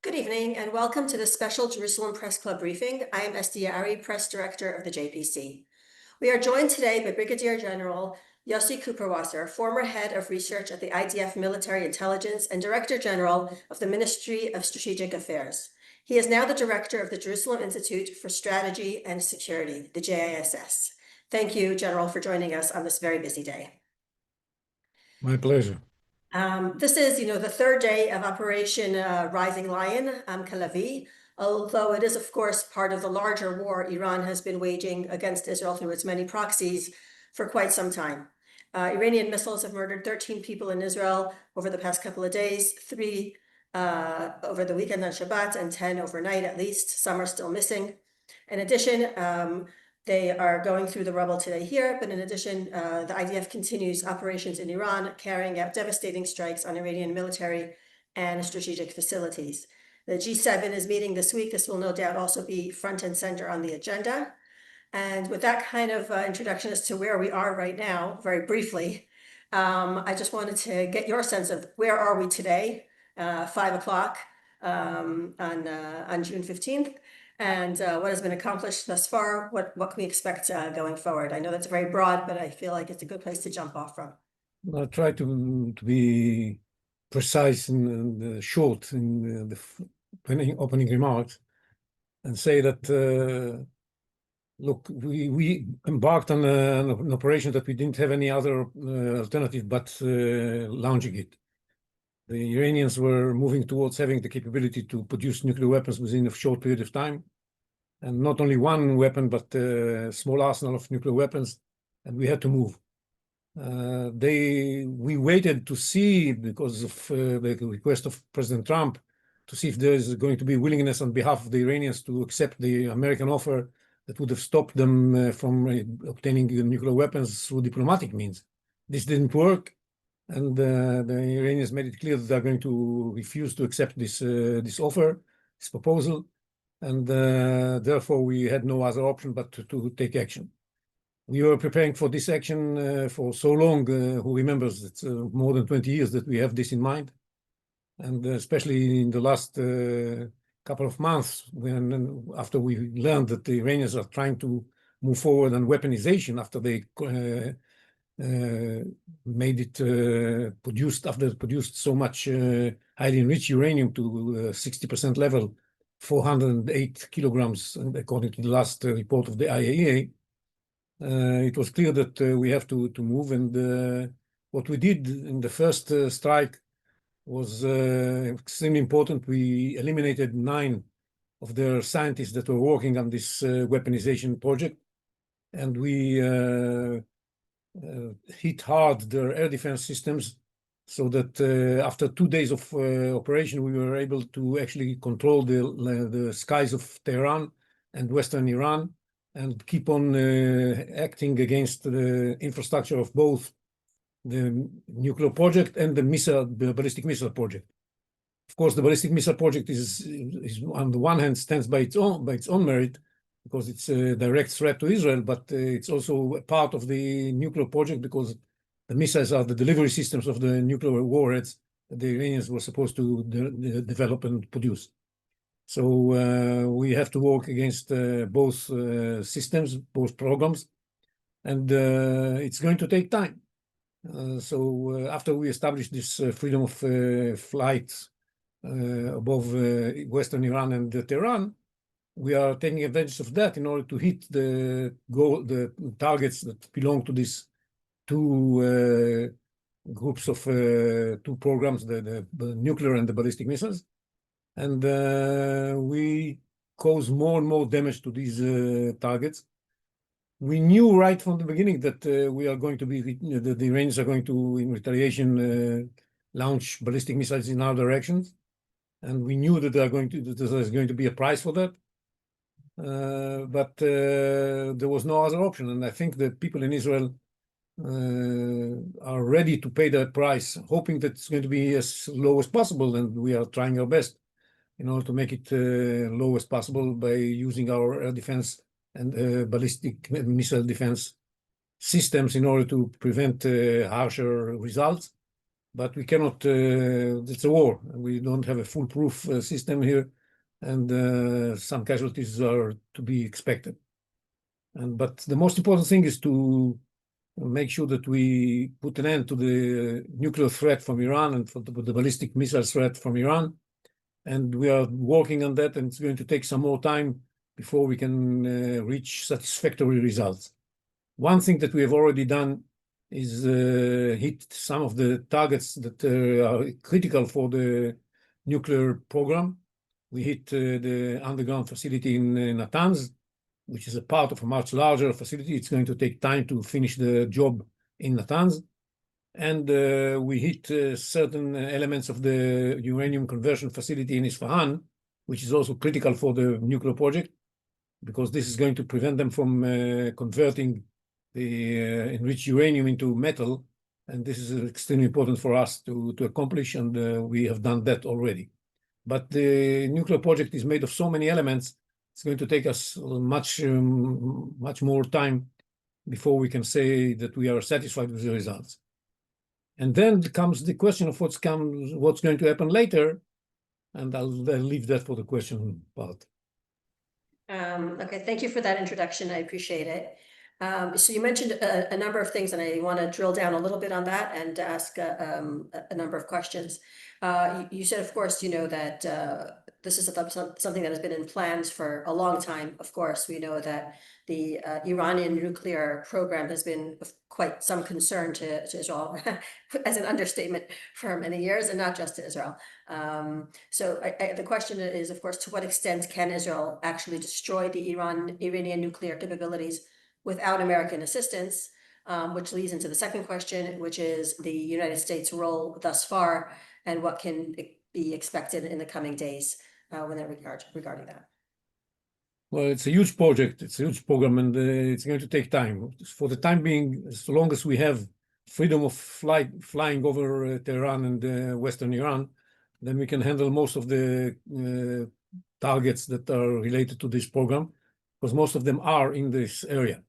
Good evening and welcome to the special Jerusalem Press Club briefing. I am Esty Ari, Press Director of the JPC. We are joined today by Brigadier General Yossi Kuperwasser, former head of research at the IDF Military Intelligence and Director General of the Ministry of Strategic Affairs. He is now the Director of the Jerusalem Institute for Strategy and Security, the JISS. Thank you, General, for joining us on this very busy day. My pleasure. This is, the third day of Operation Rising Lion, Kalavi, although it is, of course, part of the larger war Iran has been waging against Israel through its many proxies for quite some time. Iranian missiles have murdered 13 people in Israel over the past couple of days, 3 over the weekend on Shabbat, and 10 overnight at least. Some are still missing. In addition, they are going through the rubble today here, but in addition, the IDF continues operations in Iran, carrying out devastating strikes on Iranian military and strategic facilities. The G7 is meeting this week. This will no doubt also be front and center on the agenda. And with that kind of introduction as to where we are right now, very briefly, I just wanted to get your sense of where are we today, 5 o'clock on June 15th. And what has been accomplished thus far, what can we expect going forward? I know that's very broad, but I feel like it's a good place to jump off from. I'll try to be precise and short in the opening remarks and say that, look, we embarked on an operation that we didn't have any other alternative but launching it. The Iranians were moving towards having the capability to produce nuclear weapons within a short period of time. And not only one weapon, but a small arsenal of nuclear weapons, and we had to move. We waited to see, because of the request of President Trump, to see if there is going to be willingness on behalf of the Iranians to accept the American offer that would have stopped them from obtaining nuclear weapons through diplomatic means. This didn't work. And the Iranians made it clear that they're going to refuse to accept this offer, this proposal, and therefore we had no other option but to take action. We were preparing for this action for so long. Who remembers? It's more than 20 years that we have this in mind, and especially in the last couple of months, after we learned that the Iranians are trying to move forward on weaponization after they made it produced so much highly enriched uranium to 60% level, 408 kilograms, according to the last report of the IAEA. It was clear that we have to move, and what we did in the first strike was extremely important. We eliminated 9 of their scientists that were working on this weaponization project, and we hit hard their air defense systems, so that after 2 days of operation, we were able to actually control the skies of Tehran and Western Iran and keep on acting against the infrastructure of both the nuclear project and the ballistic missile project. Of course, the ballistic missile project is on the one hand stands by its own merit, because it's a direct threat to Israel, but it's also a part of the nuclear project because the missiles are the delivery systems of the nuclear warheads that the Iranians were supposed to develop and produce. So we have to work against both systems, both programs, and it's going to take time. So after we establish this freedom of flight above Western Iran and Tehran, we are taking advantage of that in order to hit the targets that belong to these 2 groups of 2 programs, the nuclear and the ballistic missiles. And we cause more and more damage to these targets. We knew right from the beginning that we are going to be, the Iranians are going to, in retaliation, launch ballistic missiles in our directions. And we knew that there's going to be a price for that. But there was no other option. And I think that people in Israel are ready to pay that price, hoping that it's going to be as low as possible. And we are trying our best in order to make it low as possible by using our air defense and ballistic missile defense systems in order to prevent harsher results. but we cannot, it's a war. We don't have a foolproof system here, and some casualties are to be expected. But the most important thing is to make sure that we put an end to the nuclear threat from Iran and for the ballistic missile threat from Iran. And we are working on that, and it's going to take some more time before we can reach satisfactory results. One thing that we have already done is hit some of the targets that are critical for the nuclear program. We hit the underground facility in Natanz, which is a part of a much larger facility. It's going to take time to finish the job in Natanz. And we hit certain elements of the uranium conversion facility in Isfahan, which is also critical for the nuclear project, because this is going to prevent them from converting the enriched uranium into metal. And this is extremely important for us to accomplish, and we have done that already. But the nuclear project is made of so many elements, it's going to take us much more time before we can say that we are satisfied with the results. And then comes the question of what's going to happen later, and I'll leave that for the question part. Okay, thank you for that introduction. I appreciate it. So you mentioned a number of things, and I want to drill down a little bit on that and ask a number of questions. You said, of course, that this is something that has been in plans for a long time. Of course, we know that the Iranian nuclear program has been of quite some concern to Israel, as an understatement, for many years, and not just to Israel. So the question is, of course, to what extent can Israel actually destroy the Iranian nuclear capabilities without American assistance, which leads into the second question, which is the United States' role thus far and what can be expected in the coming days regarding that. Well, it's a huge project, it's a huge program, and it's going to take time. For the time being, as long as we have freedom of flying over Tehran and Western Iran, then we can handle most of the targets that are related to this program, because most of them are in this area.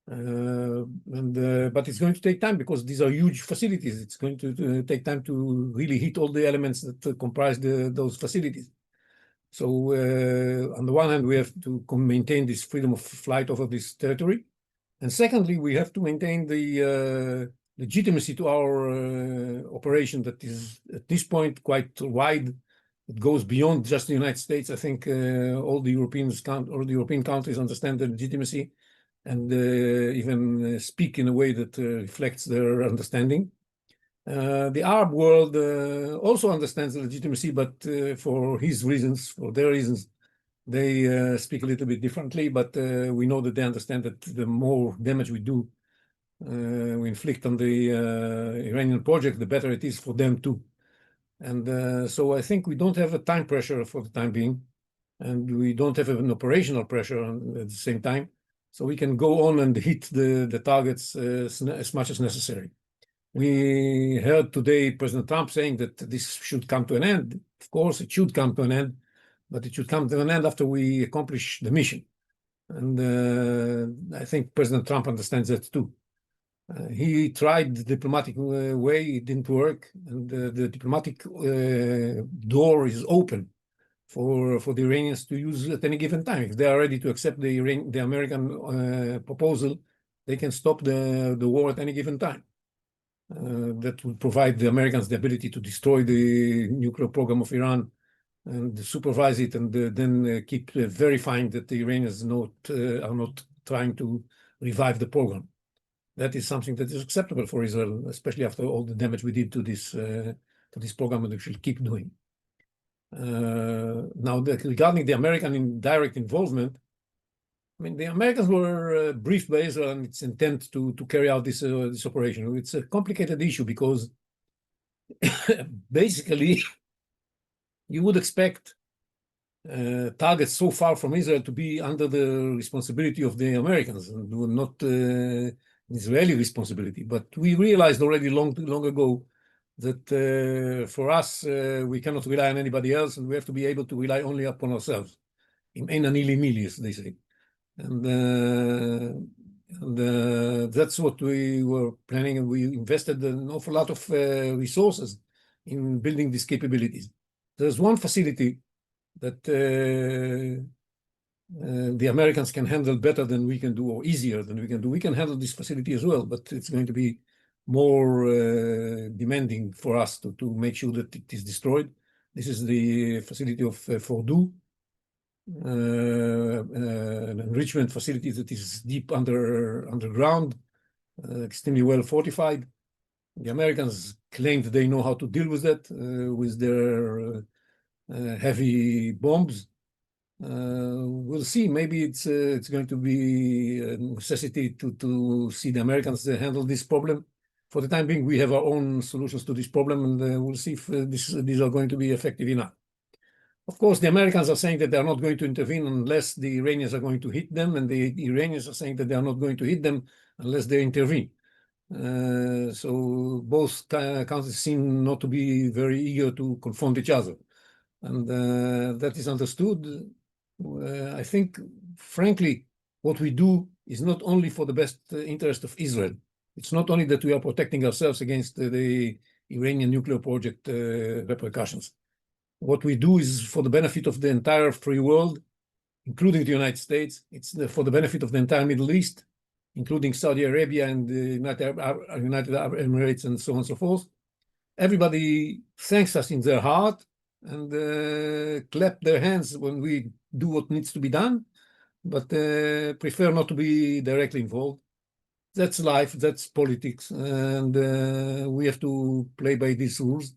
But it's going to take time because these are huge facilities. It's going to take time to really hit all the elements that comprise those facilities. So on the one hand, we have to maintain this freedom of flight over this territory. And secondly, we have to maintain the legitimacy to our operation that is at this point quite wide. It goes beyond just the United States. I think all the European countries understand the legitimacy and even speak in a way that reflects their understanding. The Arab world also understands the legitimacy, but for their reasons, they speak a little bit differently. But we know that they understand that the more damage we do, we inflict on the Iranian project, the better it is for them too. And so I think we don't have a time pressure for the time being, and we don't have an operational pressure at the same time. So we can go on and hit the targets as much as necessary. We heard today President Trump saying that this should come to an end. Of course, it should come to an end, but it should come to an end after we accomplish the mission. And I think President Trump understands that too. He tried the diplomatic way, it didn't work, and the diplomatic door is open for the Iranians to use at any given time. If they are ready to accept the American proposal, they can stop the war at any given time. That would provide the Americans the ability to destroy the nuclear program of Iran and supervise it, and then keep verifying that the Iranians are not trying to revive the program. That is something that is acceptable for Israel, especially after all the damage we did to this program, and we should keep doing. Now, regarding the American indirect involvement, I mean, the Americans were briefed by Israel on its intent to carry out this operation. It's a complicated issue because basically you would expect targets so far from Israel to be under the responsibility of the Americans and not Israeli responsibility. But we realized already long ago that for us, we cannot rely on anybody else, and we have to be able to rely only upon ourselves. Im ein ani li mili, as they say. And And that's what we were planning, and we invested an awful lot of resources in building these capabilities. There's one facility that the Americans can handle better than we can do, or easier than we can do. We can handle this facility as well, but it's going to be more demanding for us to make sure that it is destroyed. This is the facility of Fordow, an enrichment facility that is deep underground, extremely well fortified. The Americans claim that they know how to deal with that with their heavy bombs. We'll see. Maybe it's going to be a necessity to see the Americans handle this problem. For the time being, we have our own solutions to this problem, and we'll see if these are going to be effective enough. Of course, the Americans are saying that they are not going to intervene unless the Iranians are going to hit them, and the Iranians are saying that they are not going to hit them unless they intervene. So both countries seem not to be very eager to confront each other. And that is understood. I think, frankly, what we do is not only for the best interest of Israel. It's not only that we are protecting ourselves against the Iranian nuclear project repercussions. What we do is for the benefit of the entire free world, including the United States. It's for the benefit of the entire Middle East, including Saudi Arabia and the United Arab Emirates and so on and so forth. Everybody thanks us in their heart and clap their hands when we do what needs to be done, but prefer not to be directly involved. That's life, that's politics, and we have to play by these rules.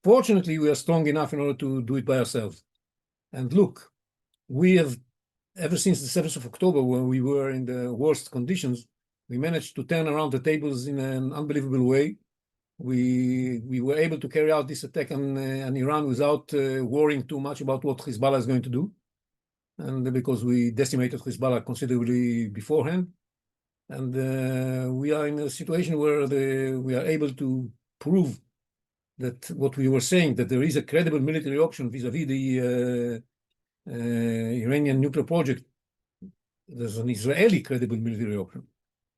Fortunately, we are strong enough in order to do it by ourselves. And look, we have, ever since the 7th of October, when we were in the worst conditions, we managed to turn around the tables in an unbelievable way. We were able to carry out this attack on Iran without worrying too much about what Hezbollah is going to do, and because we decimated Hezbollah considerably beforehand. And we are in a situation where we are able to prove that what we were saying, that there is a credible military option vis-a-vis the Iranian nuclear project. There's an Israeli credible military option.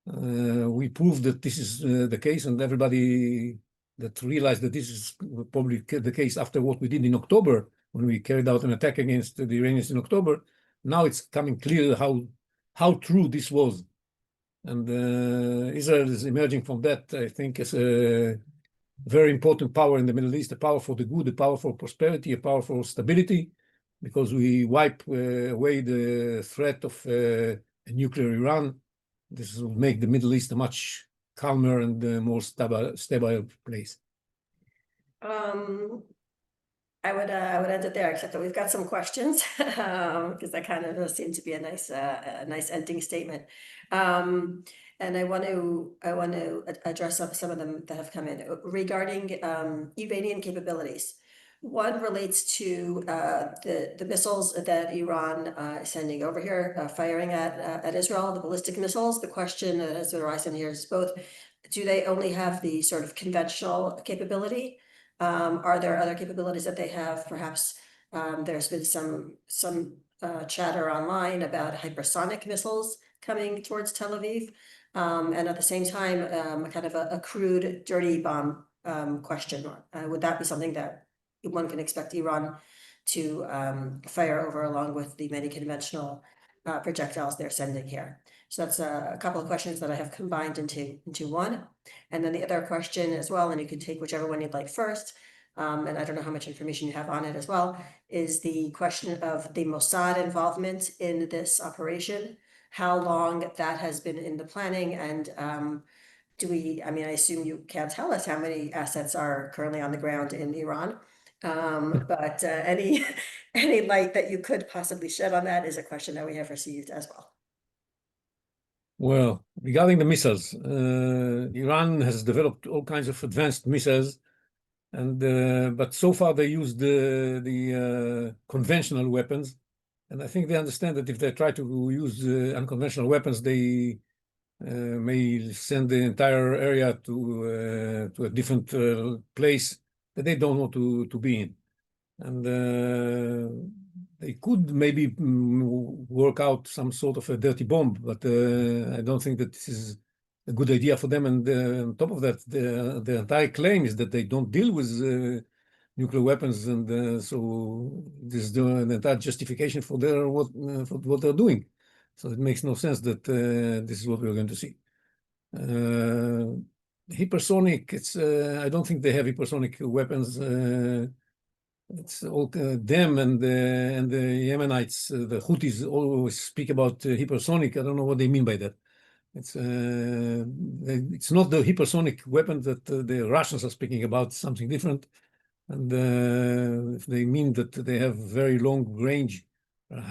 We proved that this is the case, and everybody that realized that this is probably the case after what we did in October, when we carried out an attack against the Iranians in October, now it's coming clear how true this was. And Israel is emerging from that, I think, as a very important power in the Middle East, a power for the good, a power for prosperity, a power for stability, because we wipe away the threat of a nuclear Iran. This will make the Middle East a much calmer and more stable place. I would end it there, except that we've got some questions because that kind of does seem to be a nice ending statement. And I want to address some of them that have come in regarding Iranian capabilities. One relates to the missiles that Iran is sending over here, firing at Israel, the ballistic missiles. The question that has been arising here is both: do they only have the sort of conventional capability? Are there other capabilities that they have? Perhaps there's been some chatter online about hypersonic missiles coming towards Tel Aviv, and at the same time, kind of a crude, dirty bomb question. Would that be something that one can expect Iran to fire over, along with the many conventional projectiles they're sending here? So that's a couple of questions that I have combined into one. And then the other question as well, and you can take whichever one you'd like first, and I don't know how much information you have on it as well, is the question of the Mossad involvement in this operation, how long that has been in the planning, and I mean, I assume you can't tell us how many assets are currently on the ground in Iran, but any light that you could possibly shed on that is a question that we have received as well. Well, regarding the missiles, Iran has developed all kinds of advanced missiles, and but so far they use the conventional weapons, and I think they understand that if they try to use unconventional weapons, they may send the entire area to a different place that they don't want to be in, and they could maybe work out some sort of a dirty bomb, but I don't think that this is a good idea for them. And on top of that, the entire claim is that they don't deal with nuclear weapons, and so this is the entire justification for what they're doing. So it makes no sense that this is what we're going to see. Hypersonic, I don't think they have hypersonic weapons. It's all them and the Yemenites, the Houthis always speak about hypersonic. I don't know what they mean by that. It's not the hypersonic weapon that the Russians are speaking about, something different. And if they mean that they have very long range,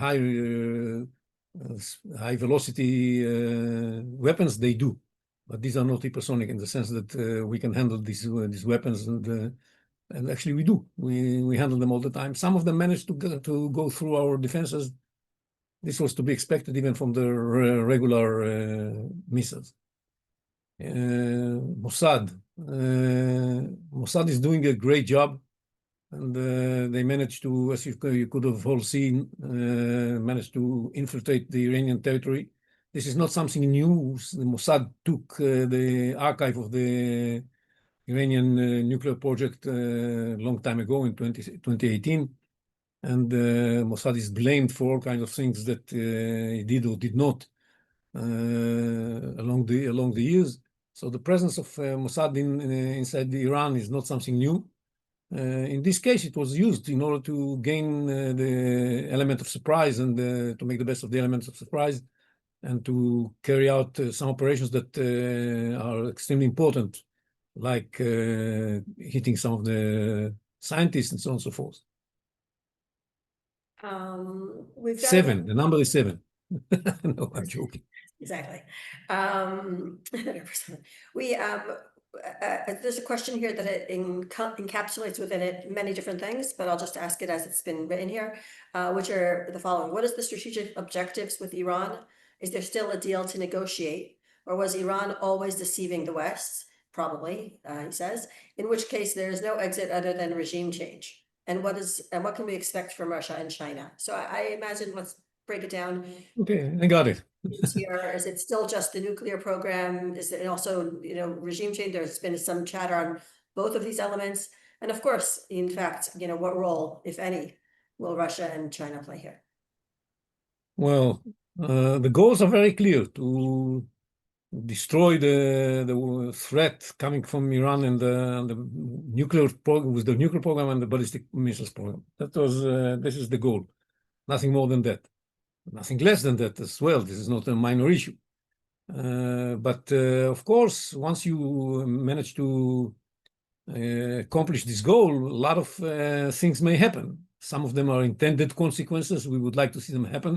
high velocity weapons, they do. But these are not hypersonic in the sense that we can handle these weapons, and actually we do. We handle them all the time. Some of them manage to go through our defenses. This was to be expected even from the regular missiles. Mossad is doing a great job, and they managed to, as you could have all seen, managed to infiltrate the Iranian territory. This is not something new. The Mossad took the archive of the Iranian nuclear project a long time ago in 2018, and Mossad is blamed for all kinds of things that he did or did not along the years. So the presence of Mossad inside Iran is not something new. In this case, it was used in order to gain the element of surprise and to make the best of the elements of surprise, and to carry out some operations that are extremely important, like hitting some of the scientists and so on and so forth. We've got 7. The number is 7. No, I'm joking. Exactly. We there's a question here that it encapsulates within it many different things, but I'll just ask it as it's been written here, which are the following. What is the strategic objectives with Iran? Is there still a deal to negotiate? Or was Iran always deceiving the West? Probably, he says, in which case there is no exit other than regime change. And what can we expect from Russia and China? So I imagine, let's break it down. Okay, I got it. Here, is it still just the nuclear program? Is it also, regime change? There's been some chatter on both of these elements. And of course, in fact, what role, if any, will Russia and China play here? Well, the goals are very clear: to destroy the threat coming from Iran and the nuclear program, with the nuclear program and the ballistic missiles program. This is the goal. Nothing more than that. Nothing less than that as well. This is not a minor issue. But of course, once you manage to accomplish this goal, a lot of things may happen. Some of them are intended consequences. We would like to see them happen.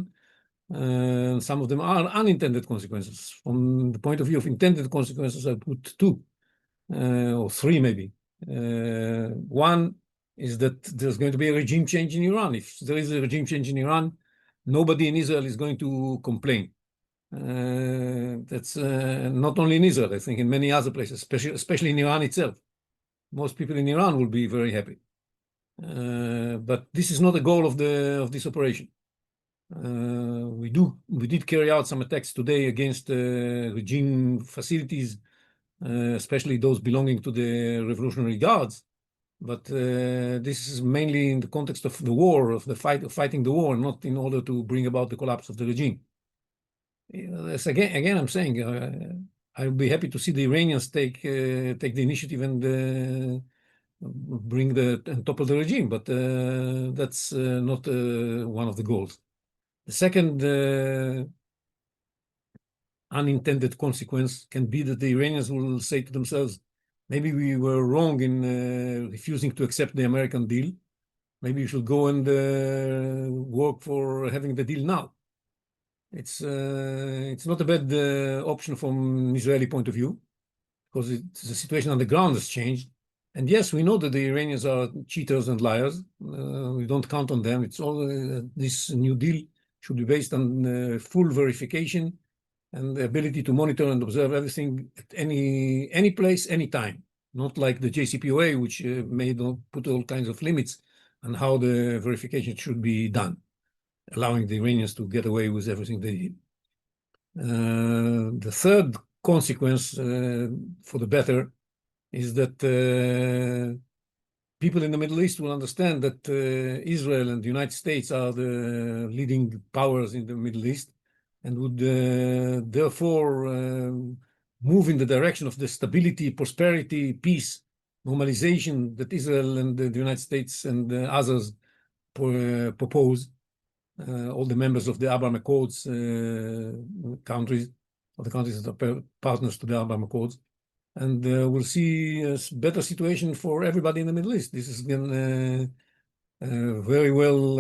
Some of them are unintended consequences. From the point of view of intended consequences, I put 2 or 3 maybe. One is that there's going to be a regime change in Iran. If there is a regime change in Iran, nobody in Israel is going to complain. That's not only in Israel, I think in many other places, especially in Iran itself. Most people in Iran will be very happy. But this is not the goal of this operation. We did carry out some attacks today against regime facilities, especially those belonging to the Revolutionary Guards. But this is mainly in the context of the war, of fighting the war, not in order to bring about the collapse of the regime. Again, I'm saying I would be happy to see the Iranians take the initiative and topple the regime, but that's not one of the goals. The second unintended consequence can be that the Iranians will say to themselves, maybe we were wrong in refusing to accept the American deal. Maybe we should go and work for having the deal now. It's not a bad option from an Israeli point of view, because the situation on the ground has changed. And yes, we know that the Iranians are cheaters and liars. We don't count on them. It's all this new deal should be based on full verification and the ability to monitor and observe everything at any place, any time. Not like the JCPOA, which put all kinds of limits on how the verification should be done. allowing the Iranians to get away with everything they did. The third consequence for the better is that people in the Middle East will understand that Israel and the United States are the leading powers in the Middle East and would therefore move in the direction of the stability, prosperity, peace, normalization that Israel and the United States and others propose. All the members of the Abraham Accords countries, or the countries that are partners to the Abraham Accords. And we'll see a better situation for everybody in the Middle East. This has been very well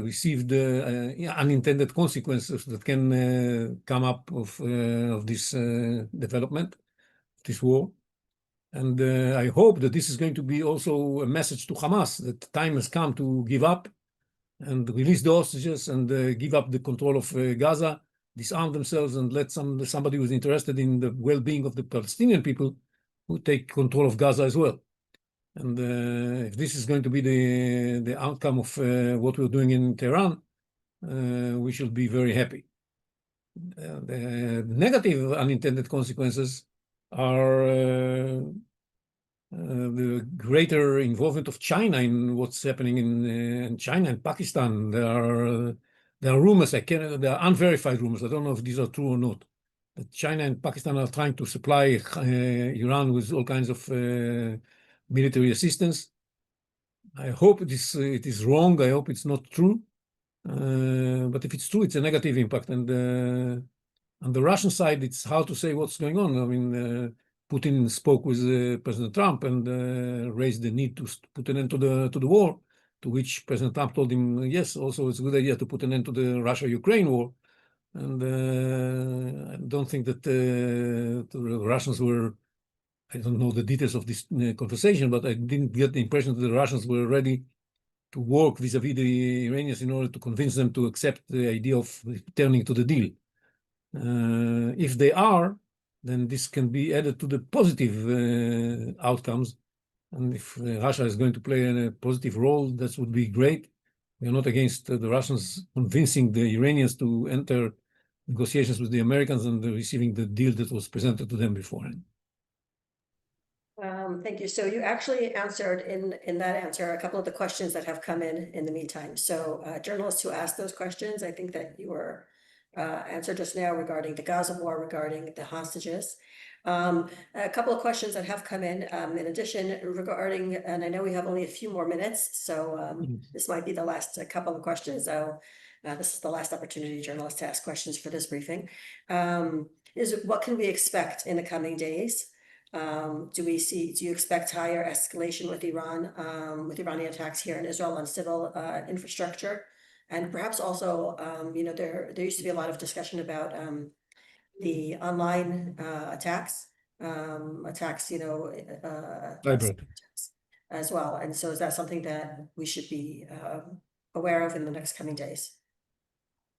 received unintended consequences that can come up of this development, this war. And I hope that this is going to be also a message to Hamas that the time has come to give up and release the hostages and give up the control of Gaza, disarm themselves, and let somebody who's interested in the well-being of the Palestinian people who take control of Gaza as well. And if this is going to be the outcome of what we're doing in Tehran, we should be very happy. The negative unintended consequences are the greater involvement of China in what's happening in China and Pakistan. There are rumors, there are unverified rumors, I don't know if these are true or not, that China and Pakistan are trying to supply Iran with all kinds of military assistance. I hope it is wrong. I hope it's not true. But if it's true, it's a negative impact. And on the Russian side, it's hard to say what's going on. I mean, Putin spoke with President Trump and raised the need to put an end to the war, to which President Trump told him, yes, also it's a good idea to put an end to the Russia-Ukraine war. And I don't think that the Russians were, I don't know the details of this conversation, but I didn't get the impression that the Russians were ready to work vis-a-vis the Iranians in order to convince them to accept the idea of returning to the deal. If they are, then this can be added to the positive outcomes. And if Russia is going to play a positive role, that would be great. We are not against the Russians convincing the Iranians to enter negotiations with the Americans and receiving the deal that was presented to them beforehand. Thank you. So you actually answered in that answer a couple of the questions that have come in the meantime. So journalists who asked those questions, I think that you were answered just now regarding the Gaza war, regarding the hostages. A couple of questions that have come in addition regarding, and I know we have only a few more minutes, so this might be the last couple of questions. So this is the last opportunity journalists to ask questions for this briefing. What can we expect in the coming days? Do you expect higher escalation with Iran, with Iranian attacks here in Israel on civil infrastructure? And perhaps also, there used to be a lot of discussion about the online attacks, as well. And so is that something that we should be aware of in the next coming days?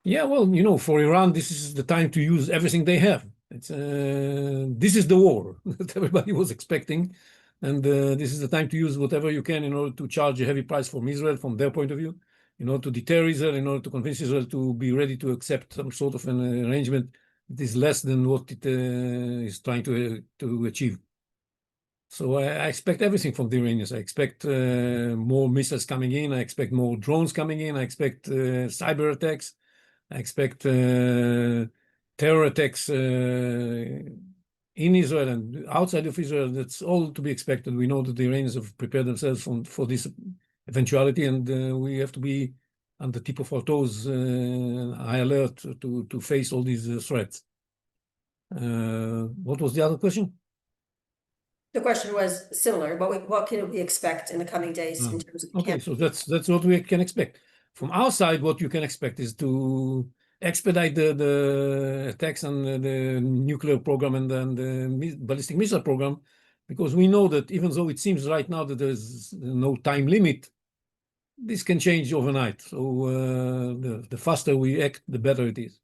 Yeah, well, for Iran, this is the time to use everything they have. This is the war that everybody was expecting. And this is the time to use whatever you can in order to charge a heavy price from Israel, from their point of view, in order to deter Israel, in order to convince Israel to be ready to accept some sort of an arrangement that is less than what it is trying to achieve. So I expect everything from the Iranians. I expect more missiles coming in. I expect more drones coming in. I expect cyber attacks. I expect terror attacks in Israel and outside of Israel. That's all to be expected. We know that the Iranians have prepared themselves for this eventuality, and we have to be on the tip of our toes, high alert to face all these threats. What was the other question? The question was similar. What can we expect in the coming days in terms of okay, so that's what we can expect. From our side, what you can expect is to expedite the attacks on the nuclear program and the ballistic missile program, because we know that even though it seems right now that there's no time limit, this can change overnight. So the faster we act, the better it is.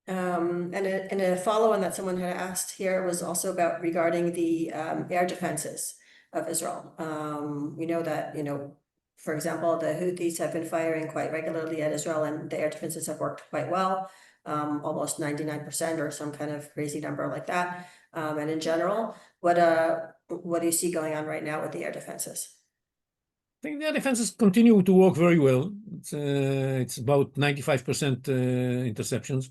And a follow-on that someone had asked here was also regarding the air defenses of Israel. We know that, For example, the Houthis have been firing quite regularly at Israel, and the air defenses have worked quite well, almost 99% or some kind of crazy number like that. And in general, what do you see going on right now with the air defenses? I think the air defenses continue to work very well. It's about 95% interceptions.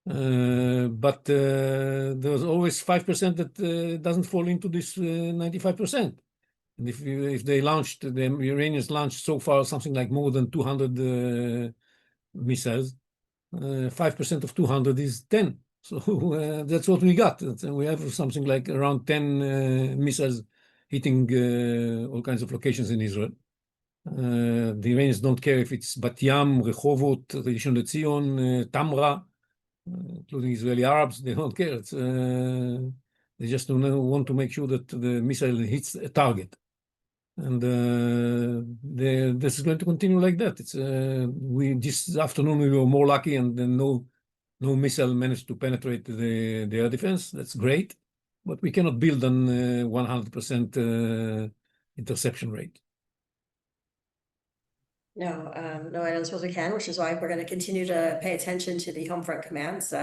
But there's always 5% that doesn't fall into this 95%. And if they launched, the Iranians launched so far something like more than 200 missiles, 5% of 200 is 10. So that's what we got. We have something like around 10 missiles hitting all kinds of locations in Israel. The Iranians don't care if it's Bat Yam, Rehovot, Rishon LeZion, Tamra, including Israeli Arabs. They don't care. They just want to make sure that the missile hits a target. And this is going to continue like that. This afternoon we were more lucky, and then no missile managed to penetrate the air defense. That's great, but we cannot build on 100% interception rate. No, I don't suppose we can, which is why we're going to continue to pay attention to the home front command's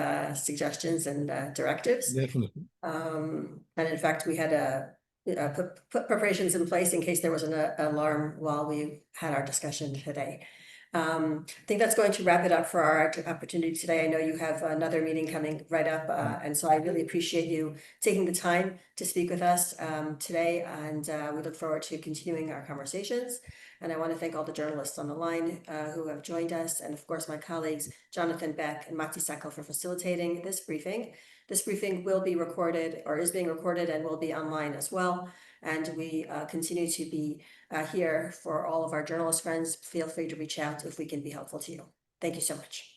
suggestions and directives. Definitely. And in fact, we had put preparations in place in case there was an alarm while we had our discussion today. I think that's going to wrap it up for our opportunity today. I know you have another meeting coming right up, and so I really appreciate you taking the time to speak with us today, and we look forward to continuing our conversations. And I want to thank all the journalists on the line who have joined us, and of course my colleagues Jonathan Beck and Mati Sekel for facilitating this briefing. This briefing will be recorded, or is being recorded, and will be online as well. And we continue to be here for all of our journalist friends. Feel free to reach out if we can be helpful to you. Thank you so much.